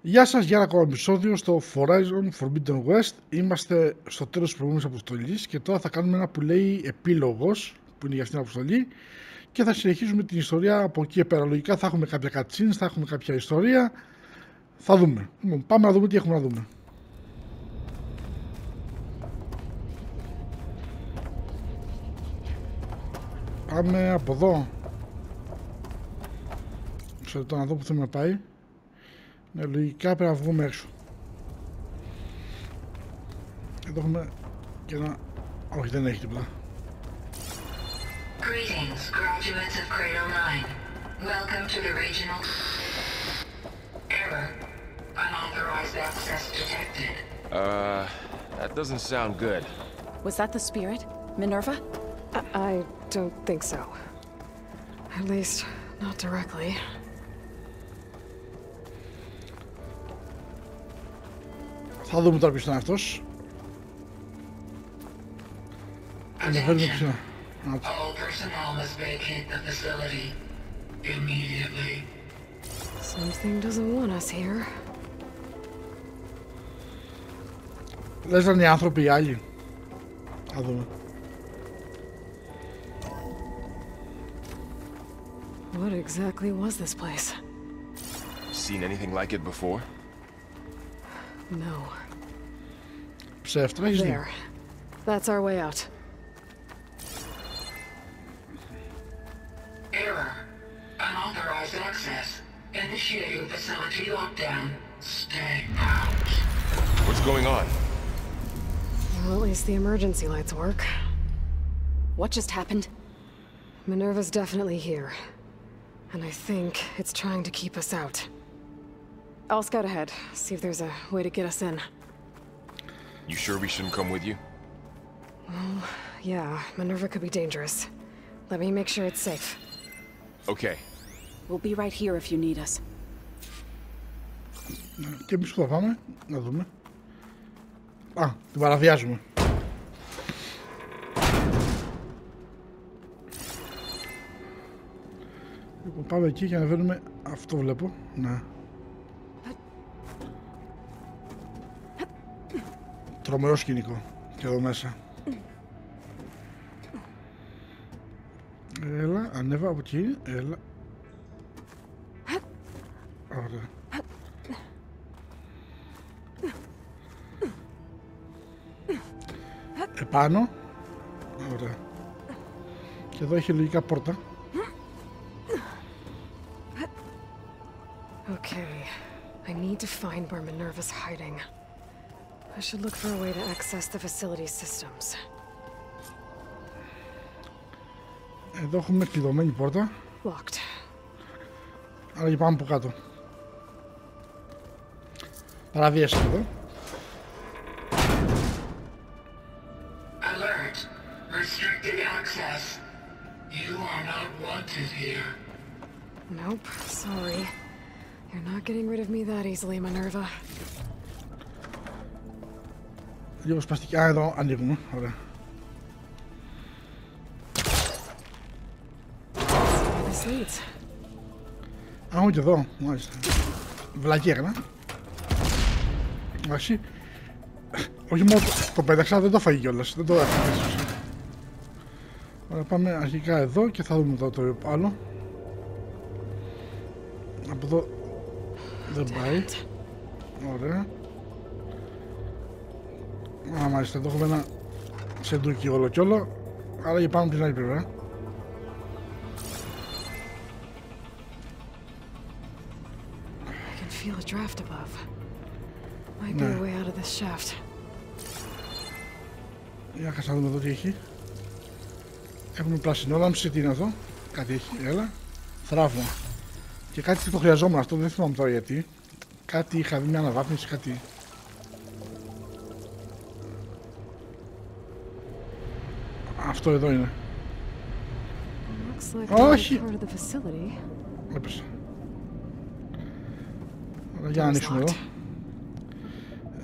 Γεια σας, για ένα ακόμα επεισόδιο στο Horizon Forbidden West. Είμαστε στο τέλος της προηγούμενης αποστολής και τώρα θα κάνουμε ένα που λέει επίλογος, που είναι για αυτήν την αποστολή, και θα συνεχίσουμε την ιστορία από εκεί πέρα. Λογικά θα έχουμε κάποια cutscenes, θα έχουμε κάποια ιστορία. Θα δούμε. Πάμε να δούμε τι έχουμε να δούμε. Πάμε από εδώ. Ξέρω το να δω που θέλουμε να πάει. Ναι, λογικά πρέπει να βγούμε έξω. Εδώ έχουμε και ένα... Όχι, δεν έχει τίποτα. Greetings, graduates of Cradle 9. Welcome to the regional... Error. Unauthorized access detected. That doesn't sound good. Was that the spirit? Minerva? I don't think so. At least, not directly. Θα δούμε τώρα ποιος είναι αυτός. Ανεβαίνουμε ψηλά. All personnel must vacate the facility immediately. Something doesn't want us here. Λες να είναι οι άνθρωποι οι άλλοι. Θα δούμε. What exactly was this place? Seen anything like it before? No. Ψεύτρα, έχεις δει. There. That's our way out. Error. Unauthorized access. Initiating facility lockdown. Stay out. What's going on? Well, at least the emergency lights work. What just happened? Minerva's definitely here. And I think it's trying to keep us out. I'll scout ahead, see if there's a way to get us in. You sure we shouldn't come with you? Well, yeah, Minerva could be dangerous. Let me make sure it's safe. Okay. We'll be right here if you need us. Και εμείς που θα πάμε, να δούμε. Α, την παραδιάζουμε. Λοιπόν, πάμε εκεί και ανεβαίνουμε. Αυτό βλέπω, ναι. Τρομερό σκηνικό και εδώ μέσα. Έλα, ανέβα από εκεί, έλα. Ωραία. Επάνω. Ωραία. Και εδώ έχει λογικά πόρτα. Okay, I need to find where Minerva's hiding. I should look for a way to access the facility's systems. Εδώ έχουμε κλειδωμένη πόρτα. Locked. Άρα και πάμε από κάτω. Παραβίαση εδώ. Alert. Restricted access. You are not wanted here. Nope, sorry. You're not getting rid of me that easily, Minerva. Λίγο σπαστική. Α, εδώ ανοίγουμε. Ωραία. This leads. Α, έχουμε και εδώ. Μάλιστα. Βλακή έκανα. Εντάξει. Όχι μόνο το πέταξα, δεν το φάγει κιόλας. Δεν το έφαγε. Ωραία, πάμε αρχικά εδώ και θα δούμε τώρα το άλλο. Από εδώ δεν πάει. Ωραία. Α, μάλιστα, εδώ έχουμε ένα σεντούκι όλο κι όλο. Άρα και πάμε από την άλλη πλευρά. I can feel a draft above. Might be a way out of this shaft. Για να δούμε εδώ τι έχει. Έχουμε πράσινο λάμψη, τι είναι αυτό. Κάτι έχει, έλα. Θράβο. Και κάτι το χρειαζόμουν αυτό, δεν θυμάμαι τώρα γιατί. Κάτι είχα δει, μια αναβάθμιση, κάτι. Αυτό εδώ είναι. Όχι! Έπεσε. Για να ανοίξουμε εδώ.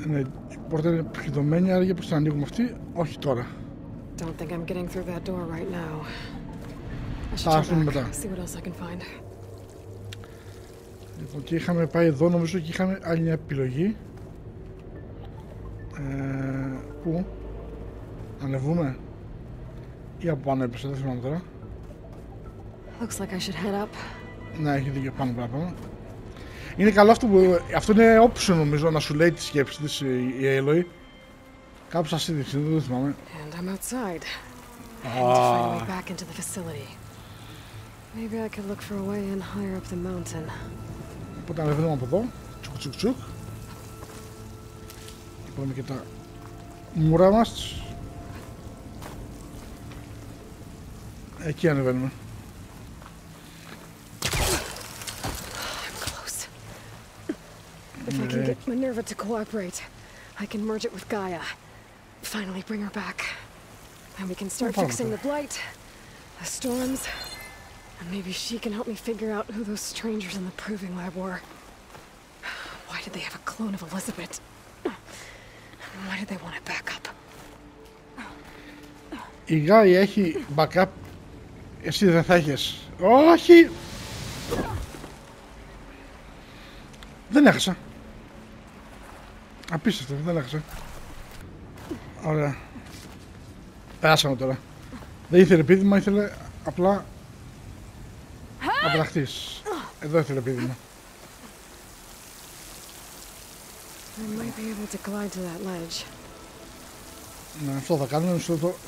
Ναι, η πόρτα είναι κλειδωμένη, άρα για πώς θα ανοίγουμε αυτή. Όχι τώρα. Θα έρθουμε μετά. Λοιπόν, και είχαμε πάει εδώ, νομίζω, και είχαμε άλλη μια επιλογή. Πού? Ανεβούμε? Ή από πάνω έπεσε, δεν θυμάμαι τώρα. Looks like I should head up. Ναι, έχει δίκιο, πάνω πράγμα. Είναι καλό αυτό που... Αυτό είναι option, νομίζω, να σου λέει τη σκέψη της η Aloy. Κάπου σας είδηξε, δεν το θυμάμαι. And I'm outside. Heading to find a way back into the facility. Maybe I could look for a way in higher up the mountain. Οπότε ανεβαίνουμε από εδώ. Τσουκ τσουκ τσουκ. Πάμε και τα μουρά μας. Εκεί ανεβαίνουμε. If I can get Minerva to cooperate, I can merge it with Gaia. Finally bring her back. And we can start fixing the blight, the storms, and maybe she can help me figure out who those strangers in the proving lab were. Why did they have a clone of Elizabeth? Why did they want it back up? Η Gaia έχει backup. Εσύ δεν θα έχεις. Όχι! Δεν έχασα. Απίστευτο, δεν έχασα. Ωραία. Περάσαμε τώρα. Δεν ήθελε επίδημα, ήθελε απλά να πεταχτείς. Εδώ ήθελε επίδημα. I might be able to glide to that ledge. Ναι, αυτό θα κάνουμε.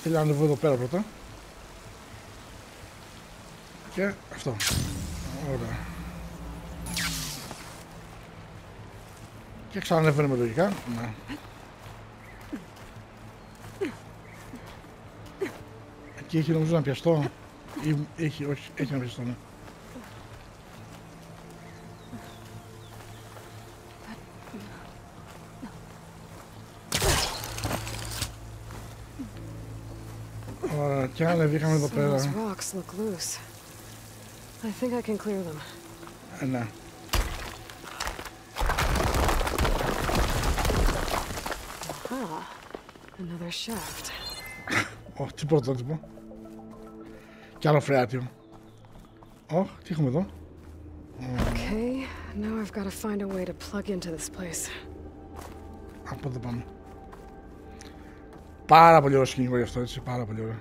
Θέλει να ανεβώ εδώ πέρα πρώτα. Και αυτό. Ωραία. Και ξανανεβαίνουμε λογικά. Ναι. Εκεί έχει νομίζω να πιαστώ. Ή έχει, όχι, έχει να πιαστώ, ναι. Ωραία, και ανεβήκαμε εδώ πέρα. Ναι. Another shaft. Τι πρωτότυπο. Κι άλλο φρεάτιο. Τι έχουμε εδώ. Okay, now I've got to find a way to plug into this place. Από εδώ πάμε. Πάρα πολύ ωραίο σκηνικό γι' αυτό, έτσι, πάρα πολύ ωραίο.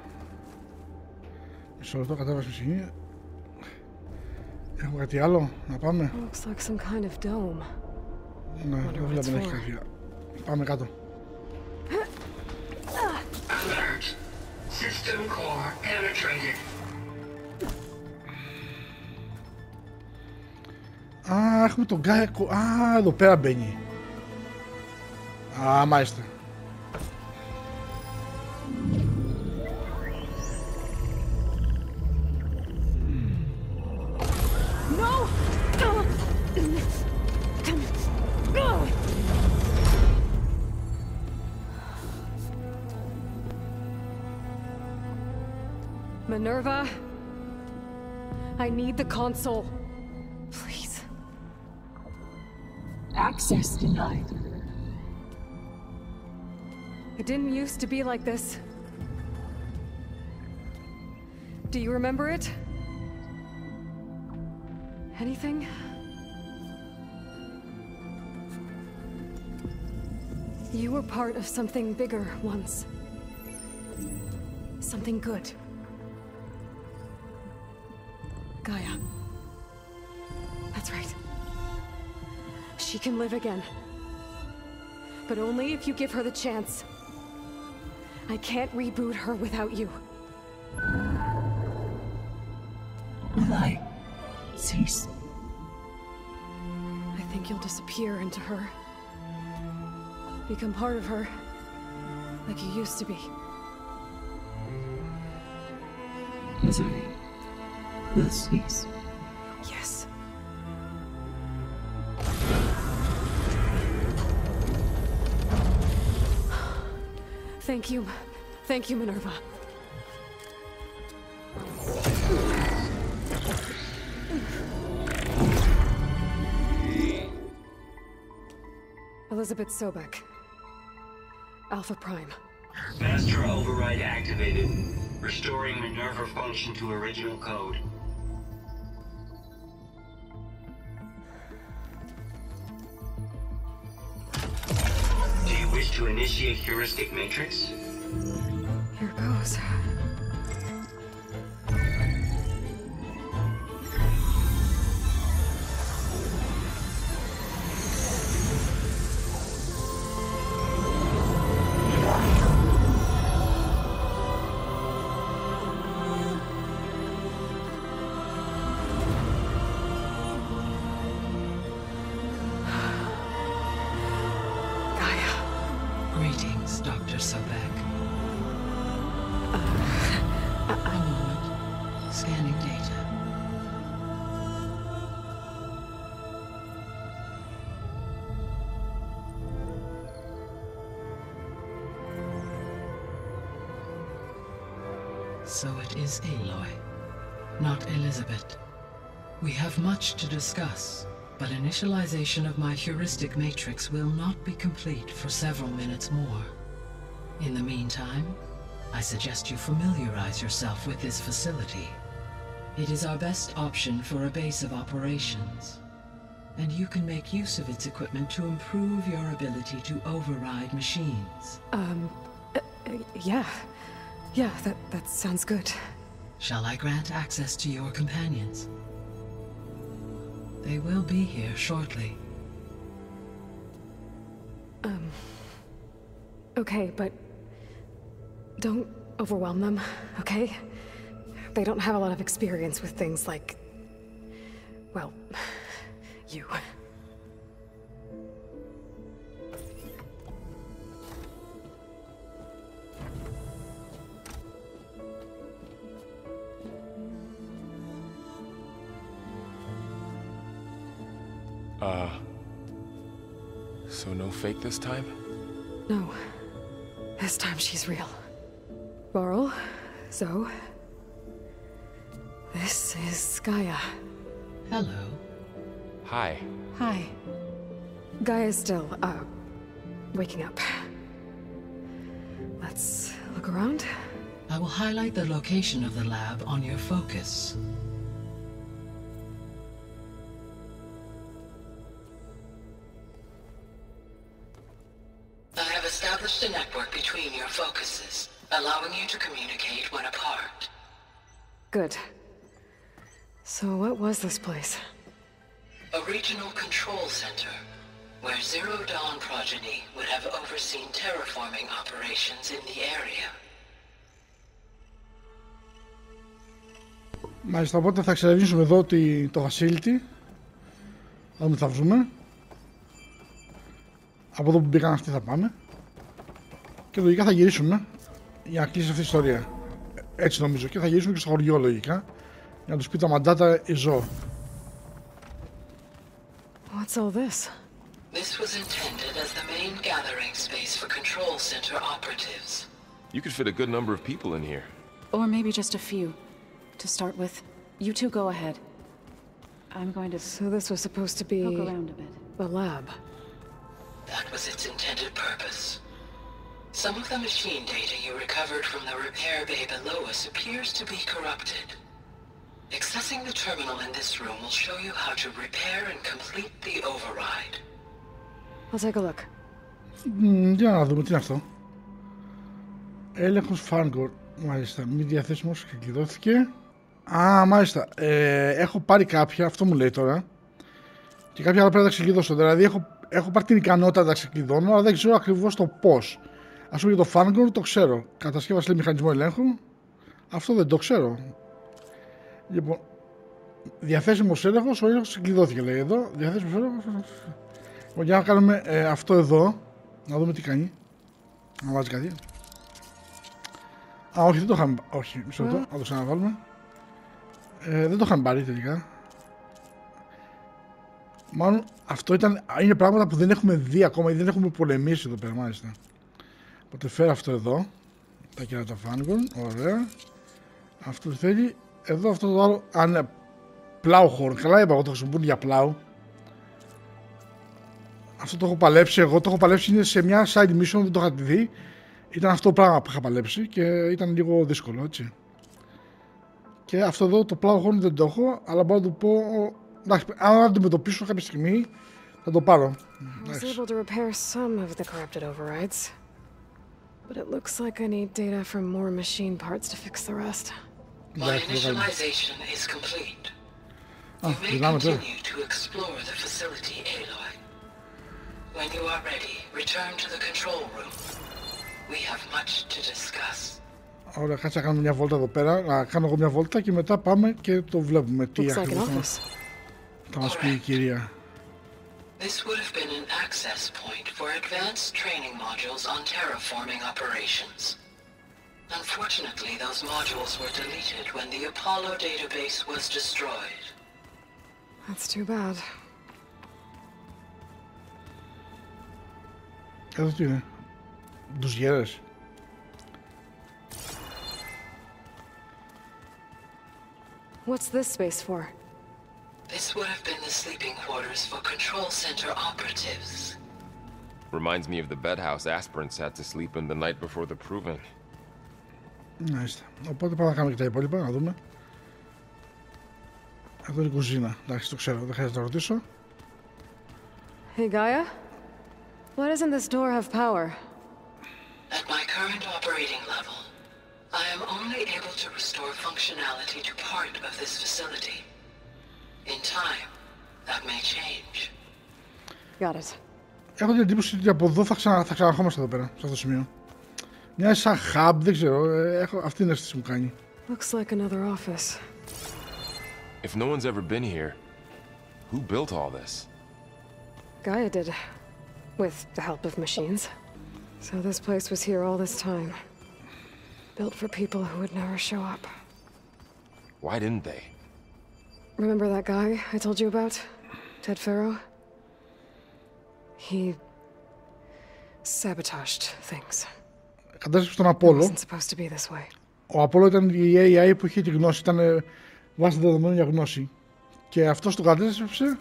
Μισό λεπτό, κατέβασε σκηνή. Έχουμε κάτι άλλο να πάμε. Looks like some kind of dome. Ναι, δεν βλέπω να έχει κάτι. Πάμε κάτω. Alert. System core penetrated. Έχουμε τον GAIA. Εδώ πέρα μπαίνει. Μάλιστα. Minerva, I need the console. Please. Access denied. It didn't used to be like this. Do you remember it? Anything? You were part of something bigger once. Something good. Gaia. That's right. She can live again. But only if you give her the chance. I can't reboot her without you. Aloy, cease. I think you'll disappear into her. Become part of her, like you used to be. Sorry. Will cease. Yes. Thank you. Thank you, Minerva. Elizabeth Sobek. Alpha Prime. Master override activated. Restoring Minerva function to original code. Wish to initiate heuristic matrix? Here goes. Greetings, Dr. Sobek. A moment. Scanning data. So it is Aloy, not Elizabeth. We have much to discuss. But initialization of my heuristic matrix will not be complete for several minutes more. In the meantime, I suggest you familiarize yourself with this facility. It is our best option for a base of operations, and you can make use of its equipment to improve your ability to override machines. Yeah, that sounds good. Shall I grant access to your companions? They will be here shortly. Okay, but don't overwhelm them, okay? They don't have a lot of experience with things like, well, you. So no fake this time? No. This time she's real. Laurel, Zoe. This is Gaia. Hello. Hi. Hi. Gaia's still, waking up. Let's look around. I will highlight the location of the lab on your focus. I have established a network between your focuses, allowing you to communicate when apart. Good. So what was this place? A regional control center, where Zero Dawn progeny would have overseen terraforming operations in the area. Μάλιστα, οπότε θα εξερευνήσουμε εδώ το facility. Θα δούμε τι θα βρούμε. Από εδώ που μπήκαν αυτοί θα πάμε. Και λογικά θα γυρίσουμε για να κλείσει αυτή η ιστορία. Έτσι νομίζω. Και θα γυρίσουμε και στο χωριό λογικά. Για να τους πει τα μαντάτα η Ζω. What's all this? This was intended as the main gathering space for control center operatives. You could fit a good number of people in here. Or maybe just a few. To start with, you two go ahead. I'm going to So this was supposed to be poke around a bit. the lab. That was its intended purpose. Some of the machine data you recovered from the repair bay below us appears to be corrupted. Accessing the terminal in this room will show you how to repair and complete the override. I'll take a look. Για να δούμε τι είναι αυτό. Έλεγχος Fangor. Μάλιστα, μη διαθέσιμος και κλειδώθηκε. Α, μάλιστα. Έχω πάρει κάποια, αυτό μου λέει τώρα. Και κάποια άλλα πρέπει να τα ξεκλειδώσω. Δηλαδή έχω πάρει την ικανότητα να τα ξεκλειδώνω, αλλά δεν ξέρω ακριβώς το πώς. Ας πούμε για το Fangor το ξέρω. Κατασκεύαση λέει μηχανισμό ελέγχου. Αυτό δεν το ξέρω. Λοιπόν, διαθέσιμος έλεγχος, ο έλεγχος ξεκλειδώθηκε λέει εδώ. Διαθέσιμος έλεγχος. Λοιπόν, για να κάνουμε αυτό εδώ. Να δούμε τι κάνει. Να βάζει κάτι. Α, όχι, δεν το είχαμε. Όχι, μισό λεπτό, να το ξαναβάλουμε. Δεν το είχαμε πάρει τελικά. Μάλλον αυτό είναι πράγματα που δεν έχουμε δει ακόμα ή δεν έχουμε πολεμήσει εδώ πέρα, μάλιστα. Οπότε φέρω αυτό εδώ. Τα κεράτα Fangor, ωραία. Αυτό θέλει. Εδώ αυτό το άλλο. Α, ναι. Πλάου χώρο. Καλά είπα, εγώ το χρησιμοποιούν για πλάου. Αυτό το έχω παλέψει. Εγώ το έχω παλέψει είναι σε μια side mission, δεν το είχα δει. Ήταν αυτό το πράγμα που είχα παλέψει και ήταν λίγο δύσκολο, έτσι. Και αυτό εδώ το πλάου χώρο δεν το έχω, αλλά μπορώ να του πω. Εντάξει, αν αντιμετωπίσω κάποια στιγμή, Θα το πάρω. I was able to repair some of the corrupted overrides. But it looks like I need data from more machine parts to fix the rest. My initialization is complete. You may continue to explore the facility, Aloy. When you are ready, return to the control room. We have much to discuss. Ωραία, κάτσε να κάνουμε μια βόλτα εδώ πέρα. Να κάνω εγώ μια βόλτα και μετά πάμε και το βλέπουμε. Τι ακριβώς θα μας πει η κυρία. This would have been an access point for advanced training modules on terraforming operations. Unfortunately, those modules were deleted when the Apollo database was destroyed. That's too bad. Εδώ τι είναι. Τους γέρες. What's this space for? This would have been the sleeping quarters for control center operatives. Reminds me of the bedhouse aspirants had to sleep in the night before the proving. Μάλιστα. Οπότε πάμε να κάνουμε και τα υπόλοιπα, να δούμε. Εδώ είναι η κουζίνα. Εντάξει, το ξέρω, δεν χρειάζεται να ρωτήσω. Hey, Gaia? Why doesn't this door have power? At my current operating level, I am only able to restore functionality to part of this facility. In time, that may change. Got it. Έχω την εντύπωση ότι από εδώ θα ξαναρχόμαστε εδώ πέρα, σε αυτό το σημείο. Μοιάζει σαν hub, δεν ξέρω, αυτή είναι η αίσθηση μου κάνει. Looks like another office. If no one's ever been here, who built all this? Gaia did, with the help of machines. So this place was here all this time. Built for people who would never show up. Why didn't they? Remember that guy I told you about? Ted Farrow? He sabotaged things. Κατάσταση στον Απόλλω. Wasn't supposed to be this way. Ο Απόλλω ήταν η AI που είχε τη γνώση, ήταν βάση δεδομένων για γνώση. Και αυτός το κατέστρεψε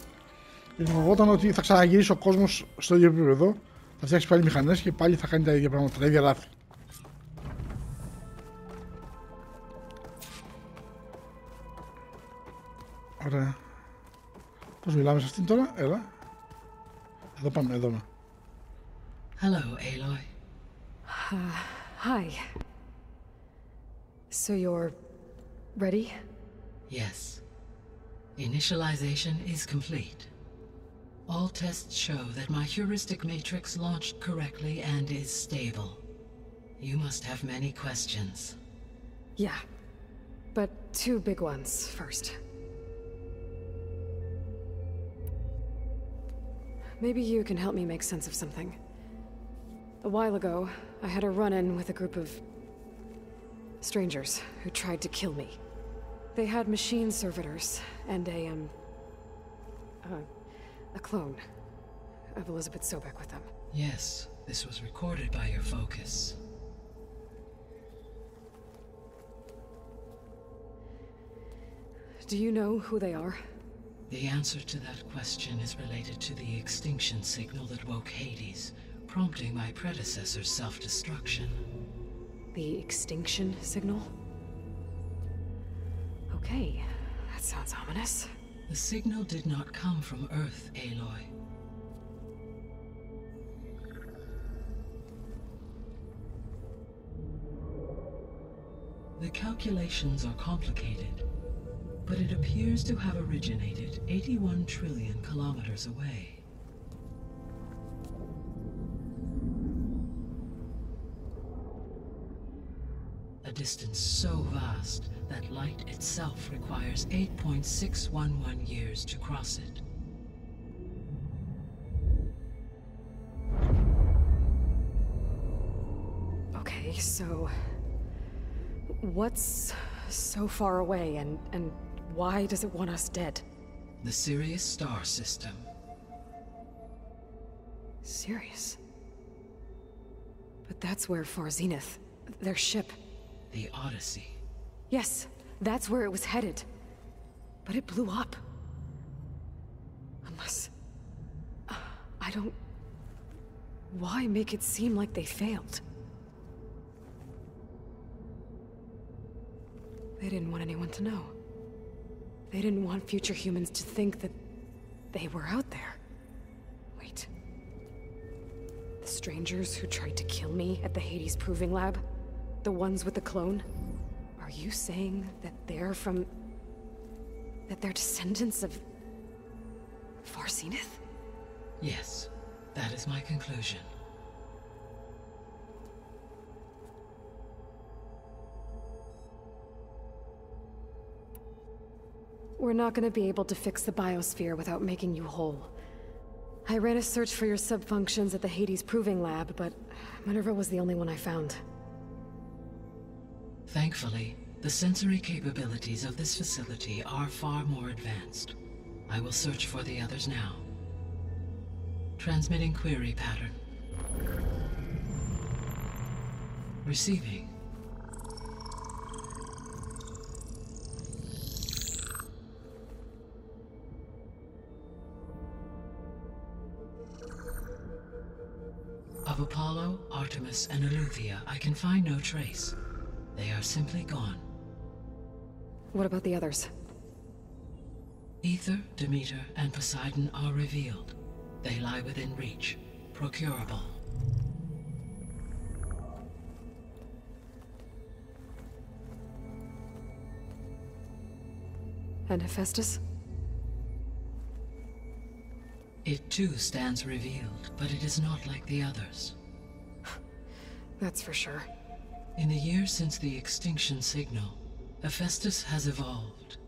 γιατί φοβόταν ότι θα ξαναγυρίσει ο κόσμος στο ίδιο επίπεδο, θα φτιάξει πάλι μηχανές και πάλι θα κάνει τα ίδια πράγματα, τα ίδια λάθη. Ωραία. Πώς μιλάμε σε αυτήν τώρα, έλα. Εδώ πάμε, εδώ. Hello, Aloy. Hi. So you're ready? Yes. Initialization is complete. All tests show that my heuristic matrix launched correctly and is stable. You must have many questions. Yeah. But two big ones first. Maybe you can help me make sense of something. A while ago, I had a run-in with a group of strangers who tried to kill me. They had machine servitors and a clone of Elizabeth Sobek with them. Yes, this was recorded by your focus. Do you know who they are? The answer to that question is related to the extinction signal that woke Hades, prompting my predecessor's self-destruction. The extinction signal? Okay, that sounds ominous. The signal did not come from Earth, Aloy. The calculations are complicated, but it appears to have originated 81 trillion kilometers away. A distance so vast that light itself requires 8.611 years to cross it. Okay, so what's so far away and why does it want us dead? The Sirius star system. Sirius? But that's where Far Zenith, their ship. The Odyssey. Yes, that's where it was headed. But it blew up. Unless... I don't... Why make it seem like they failed? They didn't want anyone to know. They didn't want future humans to think that they were out there. strangers who tried to kill me at the Hades Proving Lab? The ones with the clone? Are you saying that they're from... that they're descendants of... Far Zenith? Yes, that is my conclusion. We're not gonna be able to fix the biosphere without making you whole. I ran a search for your subfunctions at the Hades Proving Lab, but Minerva was the only one I found. Thankfully, the sensory capabilities of this facility are far more advanced. I will search for the others now. Transmitting query pattern. Receiving. Of Apollo, Artemis, and Eleuthia, I can find no trace. They are simply gone. What about the others? Ether, Demeter, and Poseidon are revealed. They lie within reach, procurable. And Hephaestus? It too stands revealed, but it is not like the others. That's for sure. In the years since the extinction signal, Hephaestus has evolved.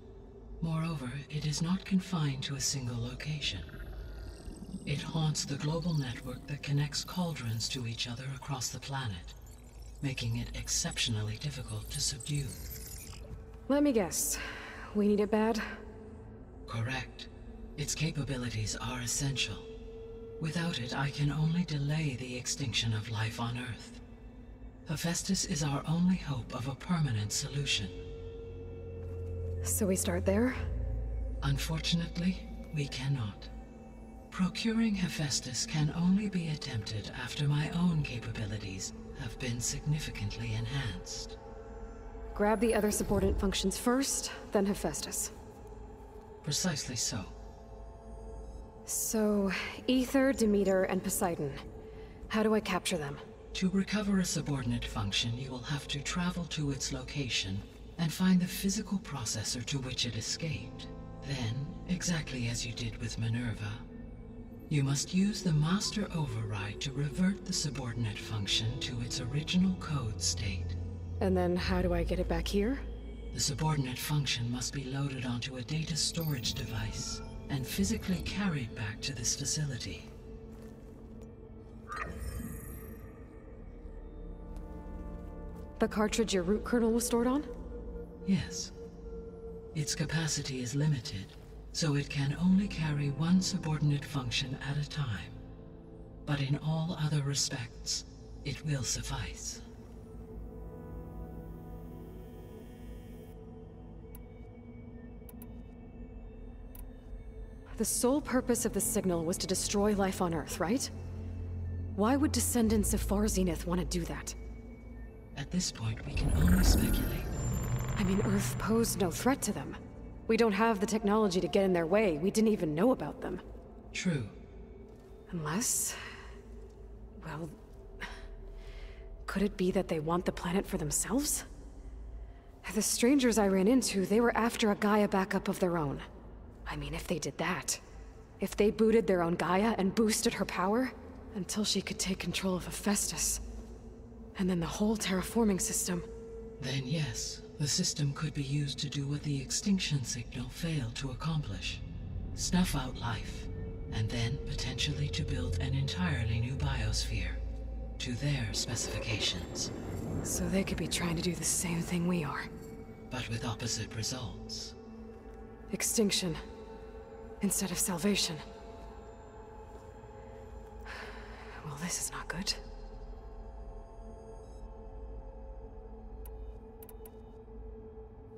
Moreover, it is not confined to a single location. It haunts the global network that connects cauldrons to each other across the planet, making it exceptionally difficult to subdue. Let me guess. We need it bad? Correct. Its capabilities are essential. Without it, I can only delay the extinction of life on Earth. Hephaestus is our only hope of a permanent solution. So we start there? Unfortunately, we cannot. Procuring Hephaestus can only be attempted after my own capabilities have been significantly enhanced. Grab the other subordinate functions first, then Hephaestus. Precisely so. So, Ether, Demeter, and Poseidon. How do I capture them? To recover a subordinate function, you will have to travel to its location and find the physical processor to which it escaped. Then, exactly as you did with Minerva, you must use the master override to revert the subordinate function to its original code state. And then how do I get it back here? The subordinate function must be loaded onto a data storage device and physically carried back to this facility. The cartridge your root kernel was stored on? Yes. Its capacity is limited, so it can only carry one subordinate function at a time. But in all other respects, it will suffice. The sole purpose of the signal was to destroy life on Earth, right? Why would descendants of Far Zenith want to do that? At this point, we can only speculate. I mean, Earth posed no threat to them. We don't have the technology to get in their way. We didn't even know about them. True. Unless... well... could it be that they want the planet for themselves? The strangers I ran into, they were after a Gaia backup of their own. I mean, if they did that... if they booted their own Gaia and boosted her power... until she could take control of Hephaestus... and then the whole terraforming system... Then yes, the system could be used to do what the extinction signal failed to accomplish. Snuff out life, and then potentially to build an entirely new biosphere, to their specifications. So they could be trying to do the same thing we are. But with opposite results. Extinction, instead of salvation. Well, this is not good.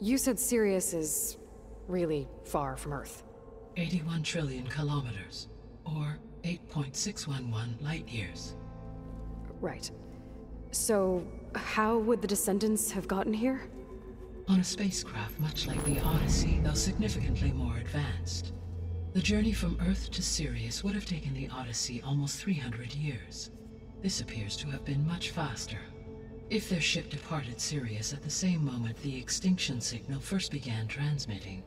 You said Sirius is really far from Earth. 81 trillion kilometers, or 8.611 light years. Right. So, how would the descendants have gotten here? On a spacecraft much like the Odyssey, though significantly more advanced. The journey from Earth to Sirius would have taken the Odyssey almost 300 years. this appears to have been much faster. If their ship departed Sirius at the same moment the extinction signal first began transmitting,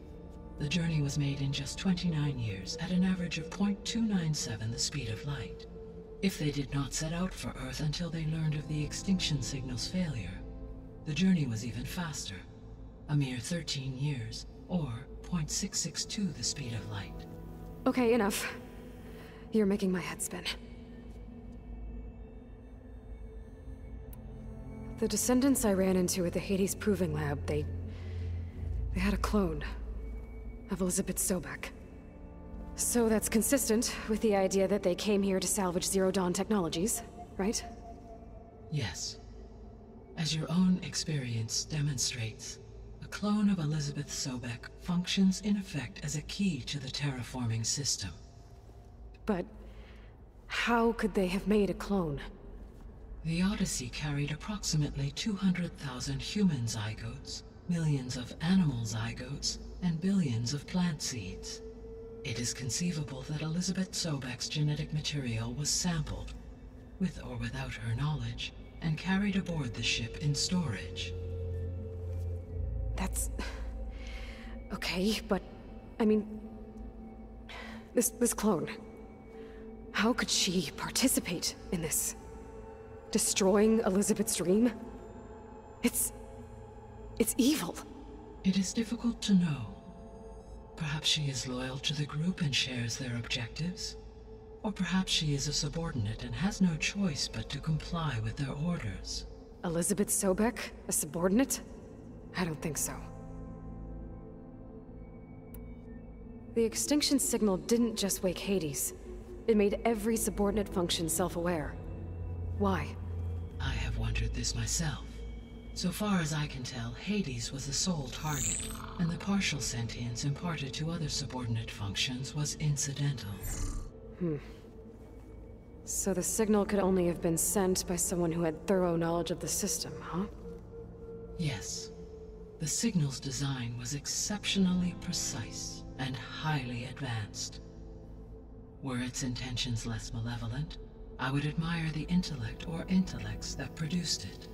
the journey was made in just 29 years at an average of 0.297 the speed of light. If they did not set out for Earth until they learned of the extinction signal's failure, the journey was even faster, a mere 13 years, or 0.662 the speed of light. Okay, enough. You're making my head spin. The descendants I ran into at the Hades Proving Lab, they had a clone of Elizabeth Sobek. So that's consistent with the idea that they came here to salvage Zero Dawn technologies, right? Yes. As your own experience demonstrates, a clone of Elizabeth Sobek functions in effect as a key to the terraforming system. But how could they have made a clone? The Odyssey carried approximately 200,000 human zygotes, millions of animal zygotes, and billions of plant seeds. It is conceivable that Elizabeth Sobek's genetic material was sampled, with or without her knowledge, and carried aboard the ship in storage. That's... okay, but... I mean... This clone... how could she participate in this? Destroying Elizabeth's dream? It's evil. It is difficult to know. Perhaps she is loyal to the group and shares their objectives. Or perhaps she is a subordinate and has no choice but to comply with their orders. Elizabeth Sobek? A subordinate? I don't think so. The extinction signal didn't just wake Hades. It made every subordinate function self-aware. Why? I have wondered this myself. So far as I can tell, Hades was the sole target, and the partial sentience imparted to other subordinate functions was incidental. So the signal could only have been sent by someone who had thorough knowledge of the system, huh? Yes. The signal's design was exceptionally precise and highly advanced. Were its intentions less malevolent, I would admire the intellect or intellects that produced it.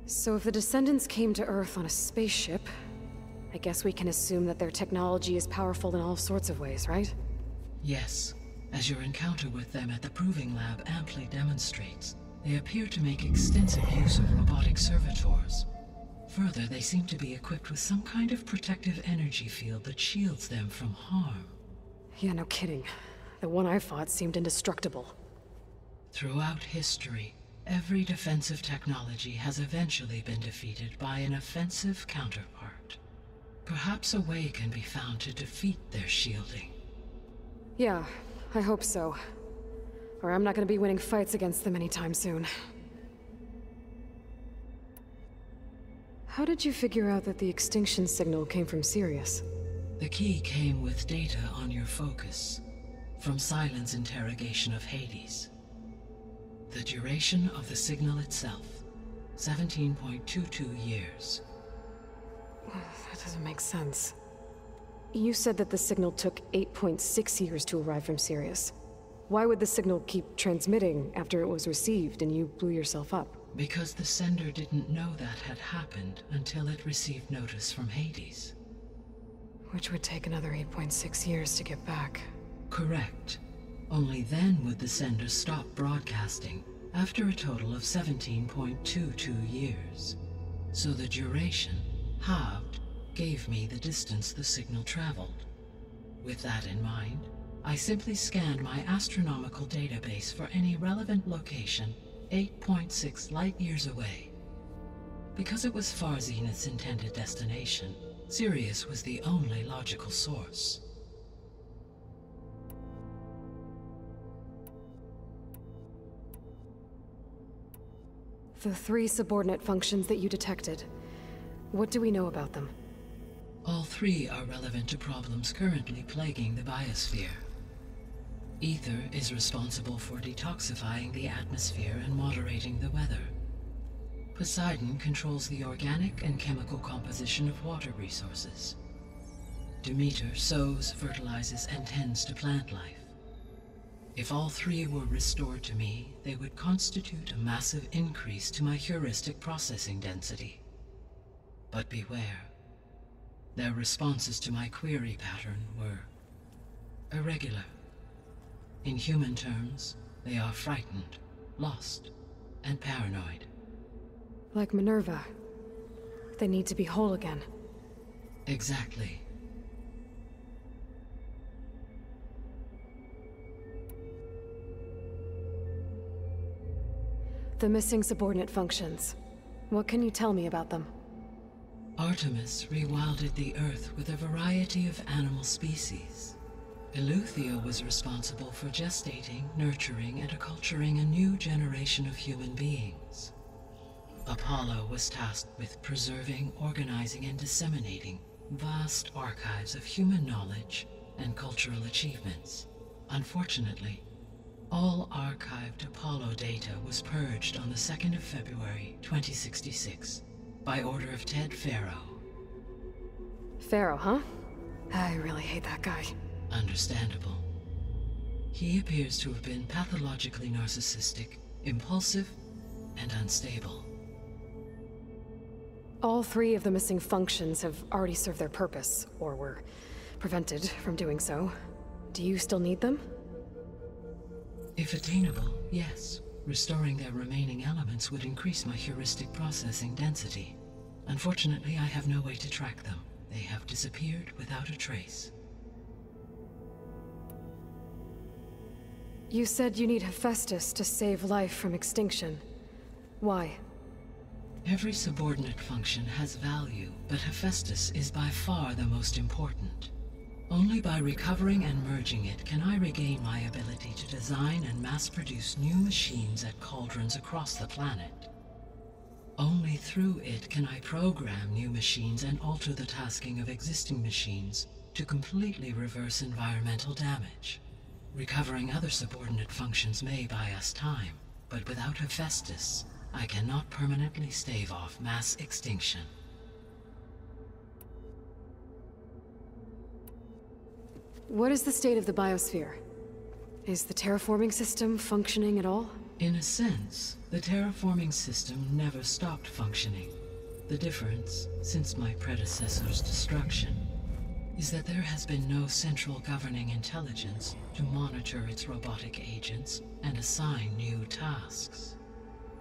So if the descendants came to Earth on a spaceship, I guess we can assume that their technology is powerful in all sorts of ways, right? Yes. As your encounter with them at the Proving Lab amply demonstrates, they appear to make extensive use of robotic servitors. Further, they seem to be equipped with some kind of protective energy field that shields them from harm. Yeah, no kidding. The one I fought seemed indestructible. Throughout history, every defensive technology has eventually been defeated by an offensive counterpart. Perhaps a way can be found to defeat their shielding. Yeah, I hope so. Or I'm not gonna be winning fights against them anytime soon. How did you figure out that the extinction signal came from Sirius? The key came with data on your focus, from Silent's interrogation of Hades. The duration of the signal itself, 17.22 years. That doesn't make sense. You said that the signal took 8.6 years to arrive from Sirius. Why would the signal keep transmitting after it was received and you blew yourself up? Because the sender didn't know that had happened until it received notice from Hades. Which would take another 8.6 years to get back. Correct. Only then would the sender stop broadcasting, after a total of 17.22 years. So the duration, halved, gave me the distance the signal traveled. With that in mind, I simply scanned my astronomical database for any relevant location 8.6 light-years away. Because it was far Zenith's intended destination, Sirius was the only logical source. The 3 subordinate functions that you detected, what do we know about them? All 3 are relevant to problems currently plaguing the biosphere. Ether is responsible for detoxifying the atmosphere and moderating the weather. Poseidon controls the organic and chemical composition of water resources. Demeter sows, fertilizes, and tends to plant life. If all three were restored to me, they would constitute a massive increase to my heuristic processing density. But beware. Their responses to my query pattern were irregular. In human terms, they are frightened, lost, and paranoid. Like Minerva. They need to be whole again. Exactly. The missing subordinate functions. What can you tell me about them? Artemis rewilded the Earth with a variety of animal species. Eleuthia was responsible for gestating, nurturing, and acculturating a new generation of human beings. Apollo was tasked with preserving, organizing, and disseminating vast archives of human knowledge and cultural achievements. Unfortunately, all archived Apollo data was purged on the 2nd of February, 2066, by order of Ted Farrow. Pharaoh, huh? I really hate that guy. Understandable. He appears to have been pathologically narcissistic, impulsive, and unstable. All three of the missing functions have already served their purpose, or were prevented from doing so. Do you still need them? If attainable, yes. Restoring their remaining elements would increase my heuristic processing density. Unfortunately, I have no way to track them. They have disappeared without a trace. You said you need Hephaestus to save life from extinction. Why? Every subordinate function has value, but Hephaestus is by far the most important. Only by recovering and merging it can I regain my ability to design and mass-produce new machines at cauldrons across the planet. Only through it can I program new machines and alter the tasking of existing machines to completely reverse environmental damage. Recovering other subordinate functions may buy us time, but without Hephaestus, I cannot permanently stave off mass extinction. What is the state of the biosphere? Is the terraforming system functioning at all? In a sense, the terraforming system never stopped functioning. The difference, since my predecessor's destruction, is that there has been no central governing intelligence to monitor its robotic agents and assign new tasks.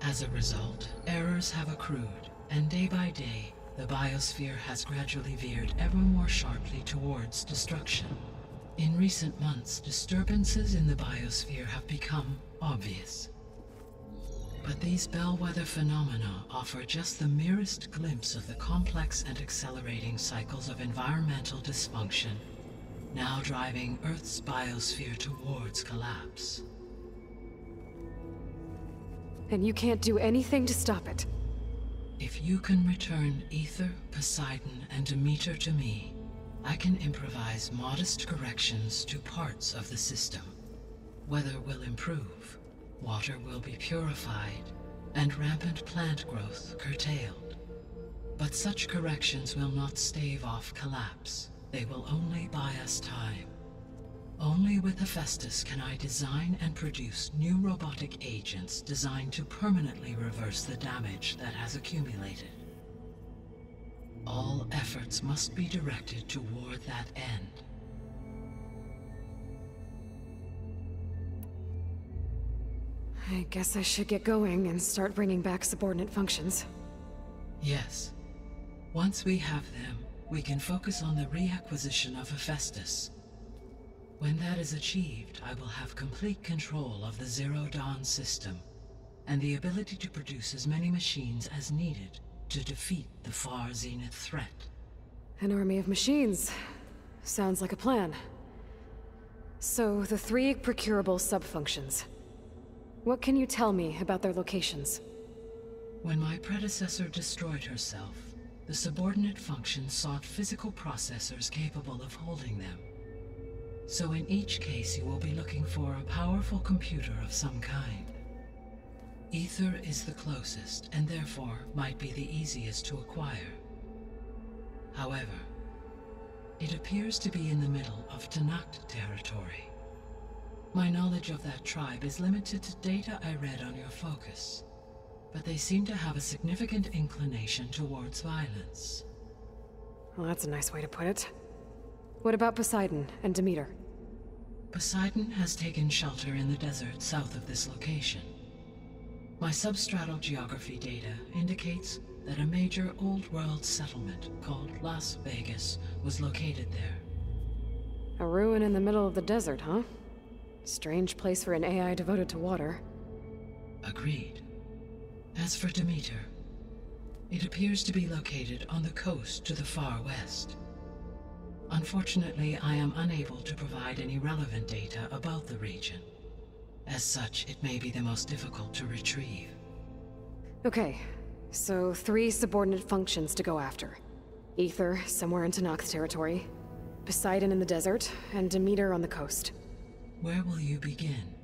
As a result, errors have accrued, and day by day, the biosphere has gradually veered ever more sharply towards destruction. In recent months, disturbances in the biosphere have become obvious. But these bellwether phenomena offer just the merest glimpse of the complex and accelerating cycles of environmental dysfunction, now driving Earth's biosphere towards collapse. And you can't do anything to stop it? If you can return Ether, Poseidon, and Demeter to me, I can improvise modest corrections to parts of the system. Weather will improve, water will be purified, and rampant plant growth curtailed. But such corrections will not stave off collapse. They will only buy us time. Only with Hephaestus can I design and produce new robotic agents designed to permanently reverse the damage that has accumulated. All efforts must be directed toward that end. I guess I should get going and start bringing back subordinate functions. Yes. Once we have them, we can focus on the reacquisition of Hephaestus. When that is achieved, I will have complete control of the Zero Dawn system, and the ability to produce as many machines as needed to defeat the far zenith threat. An army of machines. Sounds like a plan. So, the 3 procurable sub-functions. What can you tell me about their locations? When my predecessor destroyed herself, the subordinate functions sought physical processors capable of holding them. So in each case you will be looking for a powerful computer of some kind. Ether is the closest, and therefore might be the easiest to acquire. However, it appears to be in the middle of Tanakh territory. My knowledge of that tribe is limited to data I read on your focus, but they seem to have a significant inclination towards violence. Well, that's a nice way to put it. What about Poseidon and Demeter? Poseidon has taken shelter in the desert south of this location. My substratal geography data indicates that a major old-world settlement called Las Vegas was located there. A ruin in the middle of the desert, huh? Strange place for an AI devoted to water. Agreed. As for Demeter, it appears to be located on the coast to the far west. Unfortunately, I am unable to provide any relevant data about the region. As such, it may be the most difficult to retrieve. Okay, so 3 subordinate functions to go after. Ether, somewhere in Tanak's territory. Poseidon in the desert, and Demeter on the coast. Where will you begin?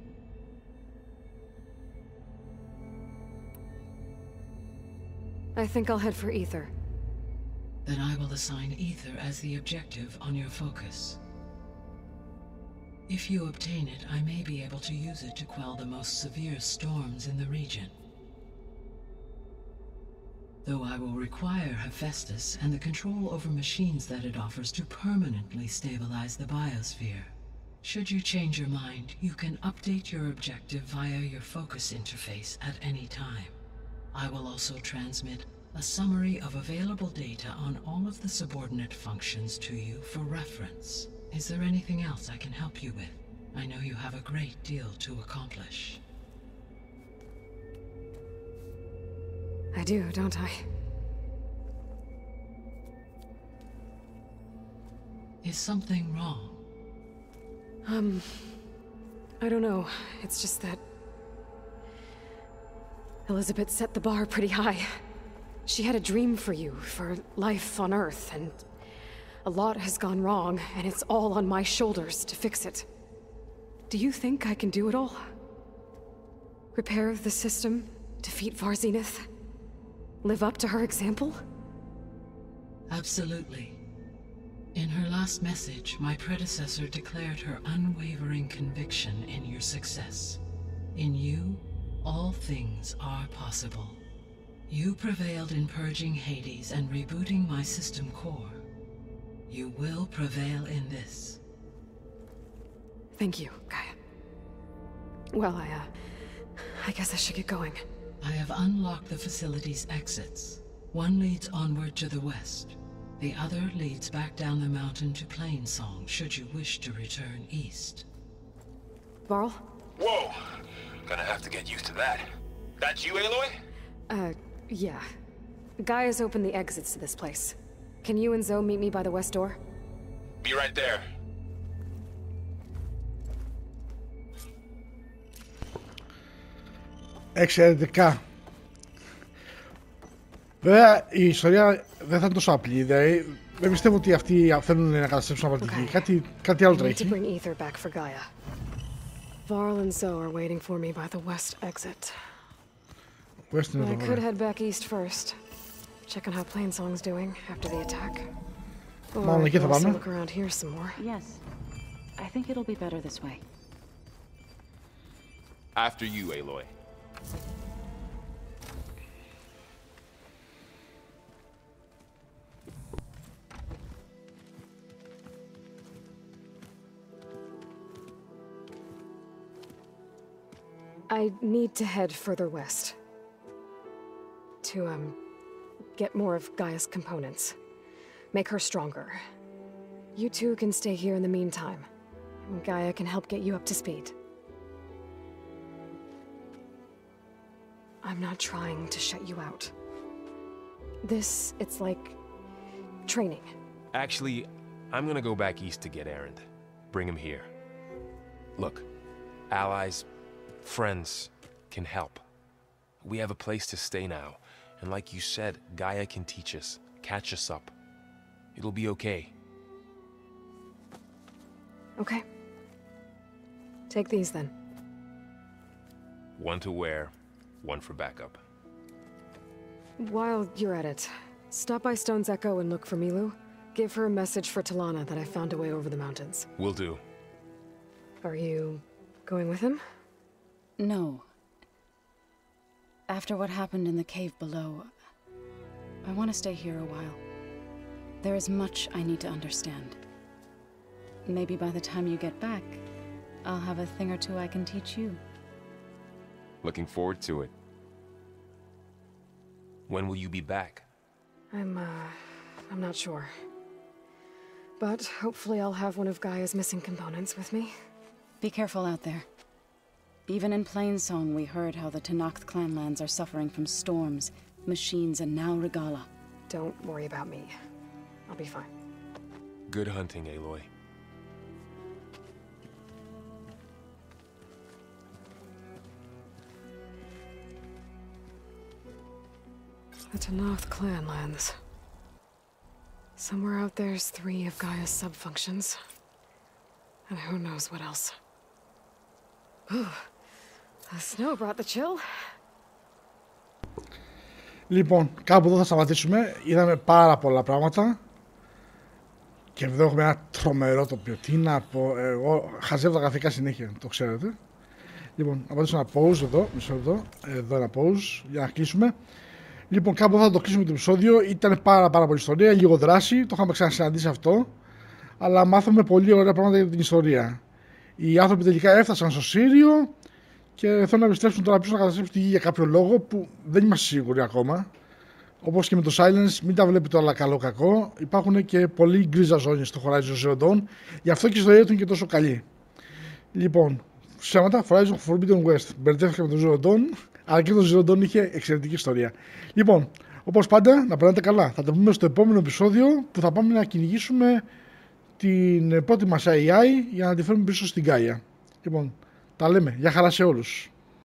I think I'll head for Ether. Then I will assign Ether as the objective on your focus. If you obtain it, I may be able to use it to quell the most severe storms in the region. Though I will require Hephaestus and the control over machines that it offers to permanently stabilize the biosphere. Should you change your mind, you can update your objective via your focus interface at any time. I will also transmit a summary of available data on all of the subordinate functions to you for reference. Is there anything else I can help you with? I know you have a great deal to accomplish. I do, don't I? Is something wrong? I don't know. It's just that Elizabeth set the bar pretty high. She had a dream for you, for life on Earth, and a lot has gone wrong, and it's all on my shoulders to fix it. Do you think I can do it all? Repair the system, defeat Varzinith, live up to her example? Absolutely. In her last message, my predecessor declared her unwavering conviction in your success. In you, all things are possible. You prevailed in purging Hades and rebooting my system core. You will prevail in this. Thank you, Gaia. Well, I guess I should get going. I have unlocked the facility's exits. One leads onward to the west. The other leads back down the mountain to Plainsong, should you wish to return east. Varl? Whoa! Gonna have to get used to that. That's you, Aloy? Yeah. Gaia's opened the exits to this place. Can you and Zoe meet me by the west door? Be right there. Εξαιρετικά. Βέβαια η ιστορία δεν θα είναι τόσο απλή. Δηλαδή, δεν πιστεύω ότι αυτοί θέλουν να καταστρέψουν αναπαυτική. Κάτι άλλο τρέχει. Varl and Zoe are waiting for me by the west exit. I could head back east first. Check on how Plainsong's doing after the attack. Or I can also look around here some more. Yes. I think it'll be better this way. After you, Aloy. I need to head further west. To, get more of Gaia's components. Make her stronger. You two can stay here in the meantime. Gaia can help get you up to speed. I'm not trying to shut you out. It's like training. Actually, I'm gonna go back east to get Erend. Bring him here. Look, allies, friends can help. We have a place to stay now, and like you said, Gaia can teach us, catch us up. It'll be okay. Okay. Take these then. One to wear, one for backup. While you're at it, stop by Stone's Echo and look for Milu. Give her a message for Talana that I found away over the mountains. Will do. Are you Going with him? No. After what happened in the cave below, I want to stay here a while. There is much I need to understand. Maybe by the time you get back, I'll have a thing or two I can teach you. Looking forward to it. When will you be back? I'm not sure. But hopefully I'll have one of Gaia's missing components with me. Be careful out there. Even in Plainsong, we heard how the Tenakth clanlands are suffering from storms, machines, and now Regala. Don't worry about me. I'll be fine. Good hunting, Aloy. The Tenakth clanlands. Somewhere out there's 3 of Gaia's sub-functions. And who knows what else. Ooh, the snow brought the chill. Λοιπόν, κάπου εδώ θα σταματήσουμε. Είδαμε πάρα πολλά πράγματα. Και εδώ έχουμε ένα τρομερό τοπίο. Τι να πω, εγώ χαζεύω τα γραφικά συνέχεια, το ξέρετε. Λοιπόν, να πατήσω ένα pause εδώ, μισό λεπτό. Εδώ ένα pause για να κλείσουμε. Λοιπόν, κάπου εδώ θα το κλείσουμε το επεισόδιο. Ήταν πάρα πολύ ιστορία, λίγο δράση. Το είχαμε ξανασυναντήσει αυτό. Αλλά μάθαμε πολύ ωραία πράγματα για την ιστορία. Οι άνθρωποι τελικά έφτασαν στο Σύριο και θέλουν να επιστρέψουν τώρα πίσω να καταστρέψουν τη γη για κάποιο λόγο που δεν είμαστε σίγουροι ακόμα. Όπως και με το Silence, μην τα βλέπετε όλα καλό-κακό. Υπάρχουν και πολλοί γκρίζα ζώνες στο Horizon Zero Dawn. Γι' αυτό και η ιστορία του είναι και τόσο καλή. Λοιπόν, ψέματα, Horizon Forbidden West. Μπερδεύτηκα με το Zero Dawn, αλλά και το Zero Dawn είχε εξαιρετική ιστορία. Λοιπόν, όπως πάντα, να περνάτε καλά. Θα τα πούμε στο επόμενο επεισόδιο που θα πάμε να κυνηγήσουμε την πρώτη μας AI για να τη φέρουμε πίσω στην GAIA. Λοιπόν, τα λέμε. Γεια χαρά σε όλους.